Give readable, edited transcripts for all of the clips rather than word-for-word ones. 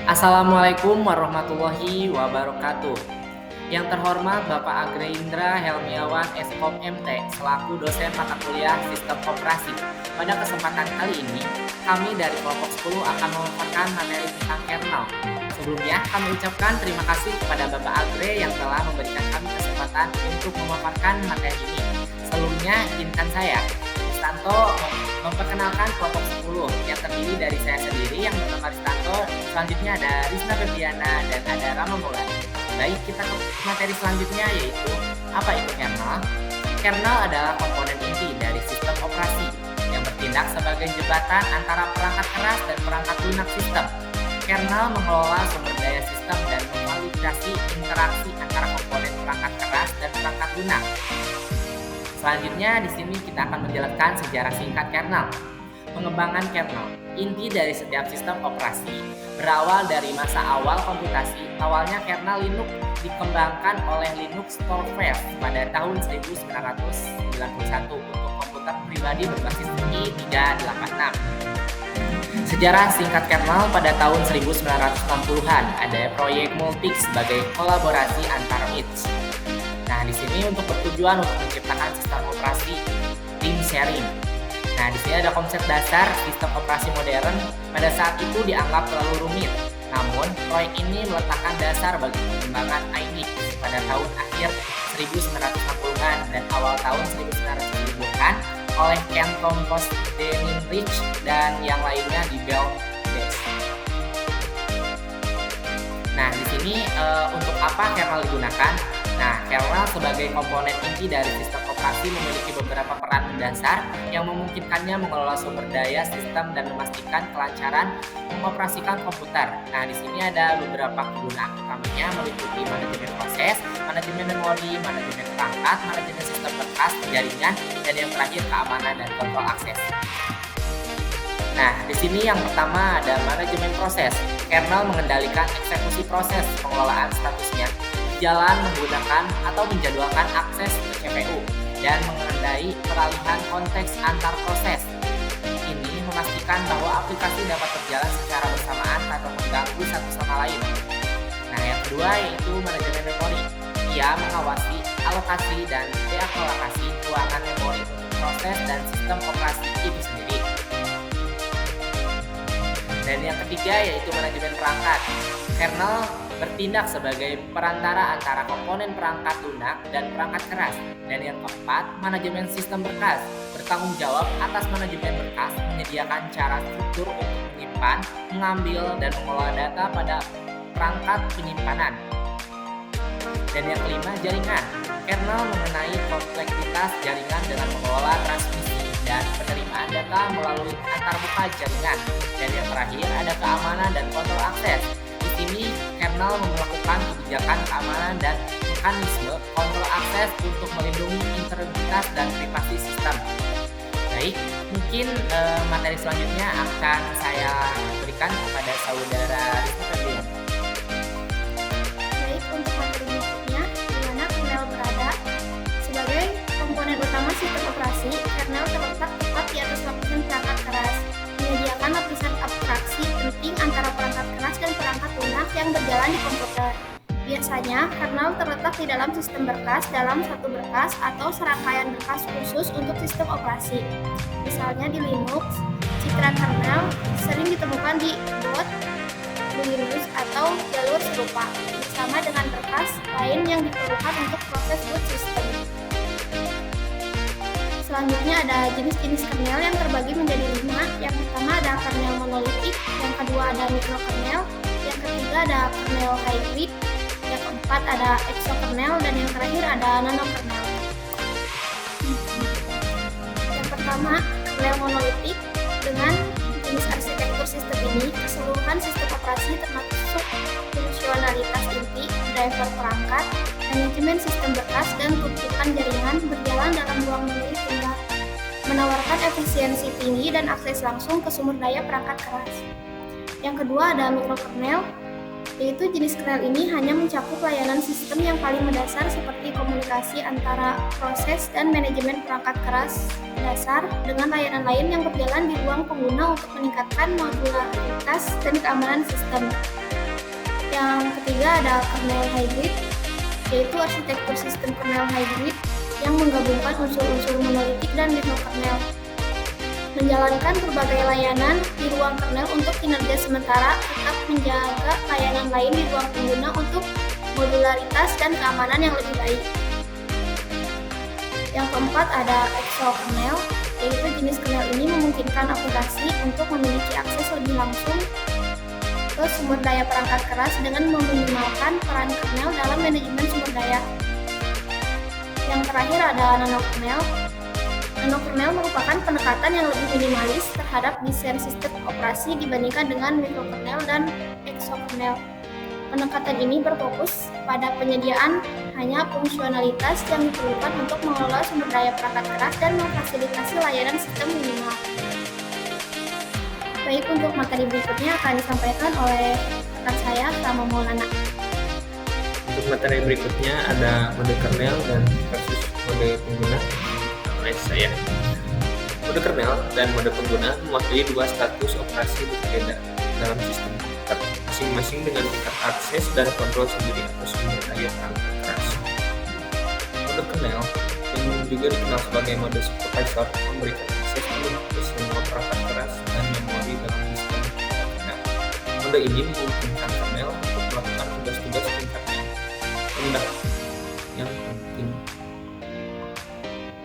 Assalamualaikum warahmatullahi wabarakatuh. Yang terhormat Bapak Agreindra Helmiawan Eskom MT selaku dosen mata kuliah Sistem Operasi. Pada kesempatan kali ini, kami dari kelompok 10 akan memaparkan materi tentang kernel. Sebelumnya, kami ucapkan terima kasih kepada Bapak Agre yang telah memberikan kami kesempatan untuk memaparkan materi ini. Sebelumnya, izinkan saya, Ristanto, memperkenalkan kelompok 10 yang terdiri dari saya sendiri yang bernama Ristanto, selanjutnya ada Risna Febriana dan ada Rama Maulana. Baik, kita ke materi selanjutnya yaitu apa itu kernel? Kernel adalah komponen inti dari sistem operasi yang bertindak sebagai jembatan antara perangkat keras dan perangkat lunak sistem. Kernel mengelola sumber daya sistem dan memvalidasi interaksi antara komponen perangkat keras dan perangkat lunak. Selanjutnya di sini kita akan menjelaskan sejarah singkat kernel. Pengembangan kernel. Inti dari setiap sistem operasi berawal dari masa awal komputasi. Awalnya kernel Linux dikembangkan oleh Linux Torvalds pada tahun 1991 untuk komputer pribadi berbasis i386. Sejarah singkat kernel pada tahun 1960-an, ada proyek Multics sebagai kolaborasi antar MIT. Nah, di sini untuk bertujuan untuk menciptakan sistem operasi team sharing. Nah, di sini ada konsep dasar sistem operasi modern pada saat itu dianggap terlalu rumit. Namun, proyek ini meletakkan dasar bagi pengembangan INIX pada tahun akhir 1960-an dan awal tahun 1970-an oleh Ken Thompson, Denning Rich, dan yang lainnya di Bell Labs. Nah, di sini untuk apa kernel digunakan? Nah, kernel sebagai komponen inti dari sistem operasi memiliki beberapa peran mendasar yang memungkinkannya mengelola sumber daya sistem dan memastikan kelancaran mengoperasikan komputer. Nah, di sini ada beberapa kegunaan utamanya meliputi manajemen proses, manajemen memori, manajemen perangkat, manajemen sistem berkas, jaringan, dan yang terakhir keamanan dan kontrol akses. Nah, di sini yang pertama ada manajemen proses. Kernel mengendalikan eksekusi proses pengelolaan statusnya, jalan menggunakan atau menjadwalkan akses ke CPU, dan mengenai peralihan konteks antar proses. Ini memastikan bahwa aplikasi dapat berjalan secara bersamaan tanpa mengganggu satu sama lain. Nah, yang kedua yaitu manajemen memori. Ia mengawasi alokasi dan dealokasi ruangan memori untuk proses dan sistem operasi itu sendiri. Dan yang ketiga yaitu manajemen perangkat. Kernel bertindak sebagai perantara antara komponen perangkat lunak dan perangkat keras. Dan yang keempat, manajemen sistem berkas. Bertanggung jawab atas manajemen berkas, menyediakan cara struktur untuk menyimpan, mengambil, dan mengelola data pada perangkat penyimpanan. Dan yang kelima, jaringan. Kernel mengenai kompleksitas jaringan dengan mengelola transmisi dan penerimaan data melalui antarmuka jaringan. Dan yang terakhir, ada keamanan dan kontrol akses. Di sini kernel melakukan kebijakan keamanan dan mekanisme kontrol akses untuk melindungi integritas dan privasi sistem. Baik, mungkin materi selanjutnya akan saya berikan kepada saudara Risma Febriana. Baik, untuk materi berikutnya, di mana kernel berada sebagai komponen utama sistem operasi. Kernel terletak tepat di atas lapisan perangkat keras, menyediakan lapisan abstraksi penting antara perangkat keras dan perangkat lunak yang berjalan di komputer. Biasanya, kernel terletak di dalam sistem berkas dalam satu berkas atau serangkaian berkas khusus untuk sistem operasi. Misalnya di Linux, citra kernel sering ditemukan di boot Windows atau jalur serupa, bersama dengan berkas lain yang diperlukan untuk proses boot system. Selanjutnya ada jenis-jenis kernel yang terbagi menjadi 5. Yang pertama ada kernel monolitik, yang kedua ada mikrokernel, yang ketiga ada kernel hybrid, yang keempat ada exokernel, dan yang terakhir ada nanokernel. Yang pertama, kernel monolitik. Dengan jenis arsitektur sistem ini, keseluruhan sistem operasi termasuk fungsionalitas inti, driver perangkat, manajemen sistem berkas, dan tutupan jaringan berjalan dalam ruang memori tunggal, menawarkan efisiensi tinggi dan akses langsung ke sumber daya perangkat keras. Yang kedua ada mikrokernel, yaitu jenis kernel ini hanya mencakup layanan sistem yang paling mendasar seperti komunikasi antara proses dan manajemen perangkat keras dasar dengan layanan lain yang berjalan di ruang pengguna untuk meningkatkan modularitas dan keamanan sistem. Yang ketiga ada kernel hybrid, yaitu arsitektur sistem kernel hybrid yang menggabungkan unsur-unsur monolitik dan mikrokernel, menjalankan berbagai layanan di ruang kernel untuk kinerja sementara, tetap menjaga layanan lain di ruang pengguna untuk modularitas dan keamanan yang lebih baik. Yang keempat ada exokernel, yaitu jenis kernel ini memungkinkan aplikasi untuk memiliki akses lebih langsung ke sumber daya perangkat keras dengan meminimalkan peran kernel dalam manajemen sumber daya. Yang terakhir ada nanokernel. Nanokernel merupakan pendekatan yang lebih minimalis terhadap desain sistem operasi dibandingkan dengan mikrokernel dan exokernel. Pendekatan ini berfokus pada penyediaan hanya fungsionalitas yang diperlukan untuk mengelola sumber daya perangkat keras dan memfasilitasi layanan sistem minimal. Baik, untuk materi berikutnya akan disampaikan oleh rekan saya, Rama Maulana. Untuk materi berikutnya ada mode kernel dan versus mode pengguna oleh saya. Mode kernel dan mode pengguna mewakili dua status operasi berbeda dalam sistem komputer, masing-masing dengan tingkat akses dan kontrol sendiri atas sumber daya perangkat keras. Mode kernel, yang juga dikenal sebagai mode supervisor, memberikan akses penuh ke semua perangkat keras dan memori dalam sistem kernel. Mode ini memungkinkan kernel untuk melakukan tugas-tugas tingkat yang rendah yang penting,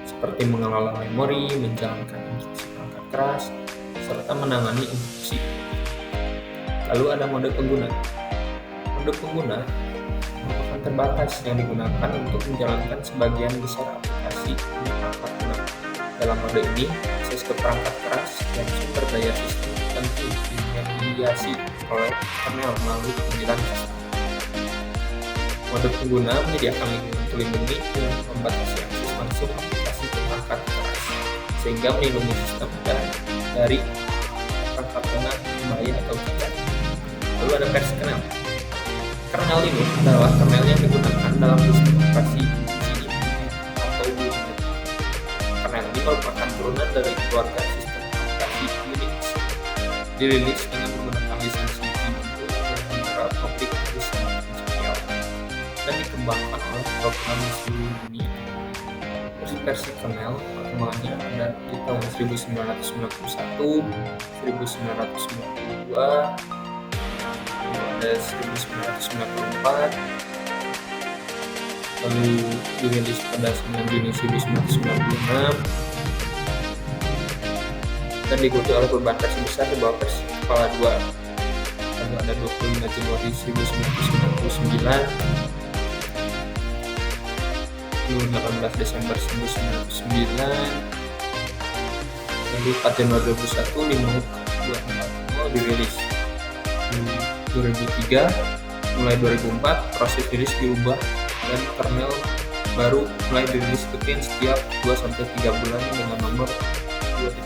seperti mengelola memori, menjalankan instruksi perangkat keras, serta menangani instruksi. Lalu ada mode pengguna. Mode pengguna merupakan terbatas yang digunakan untuk menjalankan sebagian besar aplikasi di perangkat lunak. Dalam mode ini, akses ke perangkat keras dan sumber daya sistem tentu dimediasi oleh kernel melalui panggilan sistem. Mode pengguna menyediakan lingkungan terlindungi yang membatasi akses langsung aplikasi ke perangkat keras, sehingga melindungi sistem dari perangkat lunak, bahaya atau tidak. Lalu ada versi kernel. Kernel ini adalah kernel yang digunakan dalam sistem operasi atau Unix. Kernel ini merupakan turunan dari keluarga sistem operasi Unix. Dirilis dengan menggunakan lisensi Ubuntu dan General Public License dan dikembangkan oleh programmer seluruh dunia. Versi kernel perkembangannya ada di tahun 1991, 1992, ada 1994, lalu dirilis pada 9 Juni 1996 dan diikuti oleh perubahan versi besar di bawah versi kepala 2. Lalu ada 25 Januari 1999, 18 Desember 1999, lalu 4 Januari 2001 Linux 2.4.0 dirilis. 2003, mulai 2004 proses rilis diubah dan kernel baru mulai dirilis rutin setiap 2-3 bulan dengan nomor 2.0,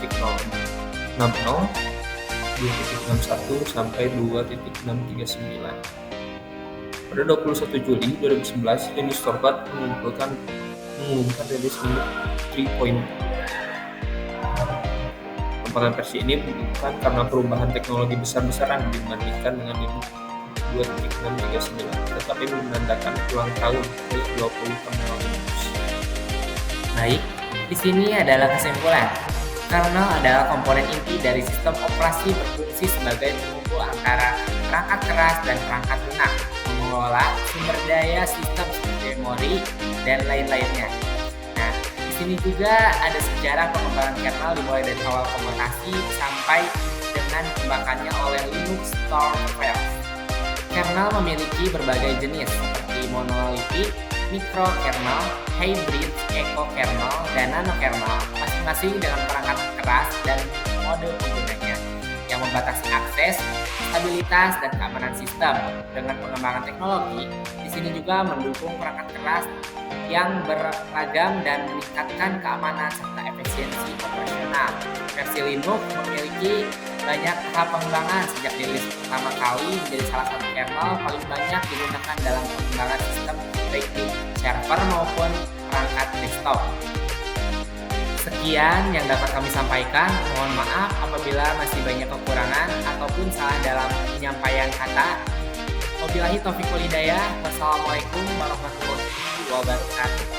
60, 2.61 sampai 2.639. Pada 21 Juli 2011, Linus Torvalds mengumumkan rilis Linux 3.0. Perkembangan versi ini bukan karena perubahan teknologi besar-besaran dibandingkan dengan Linux 2.639, tetapi menandakan ulang tahun ke-20 kernel Linux. Baik, di sini adalah kesimpulan. Kernel adalah komponen inti dari sistem operasi berfungsi sebagai pengumpul antara perangkat keras dan perangkat lunak, mengelola sumber daya sistem seperti memori dan lain-lainnya. Nah, di sini juga ada sejarah pengembangan kernel dimulai dari awal komutasi sampai dengan dikembangkannya oleh Linux Torvalds. Kernel memiliki berbagai jenis seperti monolitik, mikrokernel, hybrid, eco-kernel, dan nano-kernel, masing-masing dengan perangkat keras dan mode penggunanya yang membatasi akses, stabilitas, dan keamanan sistem. Dengan pengembangan teknologi, di sini juga mendukung perangkat keras yang beragam dan meningkatkan keamanan serta efisiensi operasional. Versi Linux memiliki banyak tahap pengembangan sejak dirilis pertama kali menjadi salah satu kernel paling banyak digunakan dalam pengembangan sistem baik di server maupun perangkat desktop. Sekian yang dapat kami sampaikan. Mohon maaf apabila masih banyak kekurangan ataupun salah dalam penyampaian kata. Wabillahi taufiq wal hidayah. Wassalamualaikum warahmatullahi wabarakatuh.